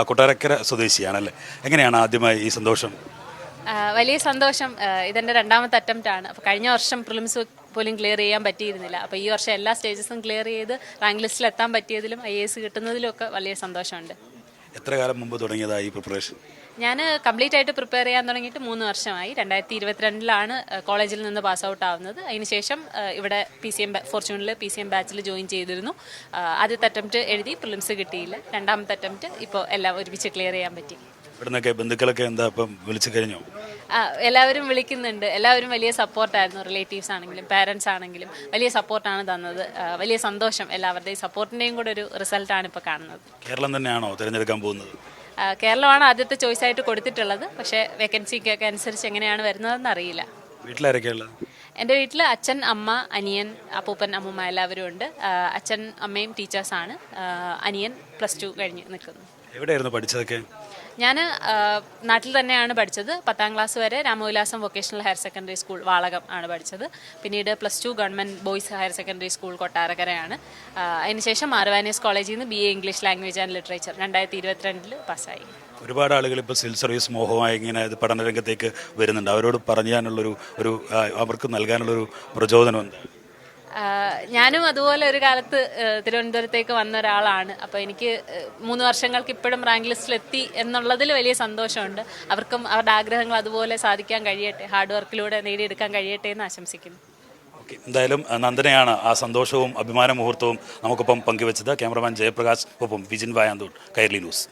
കൊട്ടാരക്കര സ്വദേശിയാണല്ലേ. എങ്ങനെയാണ് ആദ്യമായി ഈ സന്തോഷം? വലിയ സന്തോഷം. ഇതെൻ്റെ രണ്ടാമത്തെ അറ്റംപ്റ്റ് ആണ്. അപ്പോൾ കഴിഞ്ഞ വർഷം പ്രിലിംസ് പോലും ക്ലിയർ ചെയ്യാൻ പറ്റിയിരുന്നില്ല. അപ്പോൾ ഈ വർഷം എല്ലാ സ്റ്റേജസും ക്ലിയർ ചെയ്ത് റാങ്ക് ലിസ്റ്റിൽ എത്താൻ പറ്റിയതിലും IAS കിട്ടുന്നതിലും ഒക്കെ വലിയ സന്തോഷമുണ്ട്. എത്ര കാലം മുമ്പ് തുടങ്ങിയതായി ഈ പ്രിപ്പറേഷൻ? ഞാൻ കംപ്ലീറ്റ് ആയിട്ട് പ്രിപ്പയർ ചെയ്യാൻ തുടങ്ങിയിട്ട് 3 വർഷമായി. 2022 കോളേജിൽ നിന്ന് പാസ് ഔട്ട് ആവുന്നത്. അതിനുശേഷം ഇവിടെ PCM ഫോർച്യൂണിൽ PCM ബാച്ചിൽ ജോയിൻ ചെയ്തിരുന്നു. ആദ്യത്തെ അറ്റംപ്റ്റ് എഴുതി, പ്രിലിംസ് കിട്ടിയില്ല. രണ്ടാമത്തെ അറ്റംപ്റ്റ് ഇപ്പോൾ എല്ലാം ഒരുമിച്ച് ക്ലിയർ ചെയ്യാൻ പറ്റി. ഇവിടുന്നൊക്കെ ബന്ധുക്കളൊക്കെ എന്താ ഇപ്പം വിളിച്ചു കഴിഞ്ഞോ? എല്ലാവരും വിളിക്കുന്നുണ്ട്. എല്ലാവരും വലിയ സപ്പോർട്ടായിരുന്നു. റിലേറ്റീവ്സ് ആണെങ്കിലും പാരൻസ് ആണെങ്കിലും വലിയ സപ്പോർട്ടാണ് തന്നത്. വലിയ സന്തോഷം. എല്ലാവരുടെയും സപ്പോർട്ടിൻ്റെയും കൂടെ ഒരു റിസൾട്ടാണ് ഇപ്പോൾ കാണുന്നത്. കേരളം തന്നെയാണോ തിരഞ്ഞെടുക്കാൻ പോകുന്നത്? കേരളമാണ് ആദ്യത്തെ ചോയ്സ് ആയിട്ട് കൊടുത്തിട്ടുള്ളത്. പക്ഷേ വേക്കൻസിക്കൊക്കെ അനുസരിച്ച് എങ്ങനെയാണ് വരുന്നതെന്ന് അറിയില്ല. വീട്ടിലാരൊക്കെയുള്ളത്? എൻ്റെ വീട്ടിൽ അച്ഛൻ, അമ്മ, അനിയൻ, അപ്പൂപ്പൻ, അമ്മൂമ്മ എല്ലാവരും ഉണ്ട്. അച്ഛൻ അമ്മയും ടീച്ചേഴ്സാണ്. അനിയൻ +2 കഴിഞ്ഞ് നിൽക്കുന്നു. എവിടെയായിരുന്നു പഠിച്ചതൊക്കെ? ഞാൻ നാട്ടിൽ തന്നെയാണ് പഠിച്ചത്. 10ാം ക്ലാസ് വരെ Ramavilasam vocational higher secondary school Valakom ആണ് പഠിച്ചത്. പിന്നീട് +2 government boys higher secondary school കൊട്ടാരക്കരയാണ്. അതിനുശേഷം മാർവാനീസ് കോളേജിൽ നിന്ന് BA English language and literature 2022 പാസ്സായി. ഒരുപാട് ആളുകൾ ഇപ്പോൾ സിവിൽ സർവീസ് മോഹമായി ഇങ്ങനെ പഠനരംഗത്തേക്ക് വരുന്നുണ്ട്. അവരോട് പറയാനുള്ളൊരു അവർക്ക് നൽകാനുള്ളൊരു പ്രചോദനം എന്താ? ഞാനും അതുപോലെ ഒരു കാലത്ത് തിരുവനന്തപുരത്തേക്ക് വന്ന ഒരാളാണ്. അപ്പോൾ എനിക്ക് 3 വർഷങ്ങൾക്ക് ഇപ്പോഴും റാങ്ക് ലിസ്റ്റിലെത്തി എന്നുള്ളതിൽ വലിയ സന്തോഷമുണ്ട്. അവർക്കും അവരുടെ ആഗ്രഹങ്ങൾ അതുപോലെ സാധിക്കാൻ കഴിയട്ടെ, ഹാർഡ് വർക്കിലൂടെ നേടിയെടുക്കാൻ കഴിയട്ടെ എന്ന് ആശംസിക്കുന്നു. ഓക്കെ, എന്തായാലും നന്ദനയാണ് ആ സന്തോഷവും അഭിമാന മുഹൂർത്തവും നമുക്കൊപ്പം പങ്കുവച്ചത്. ക്യാമറമാൻ ജയപ്രകാശ്, ഒപ്പം വിജിൻ വായാന്തൂർ, കൈരളി ന്യൂസ്.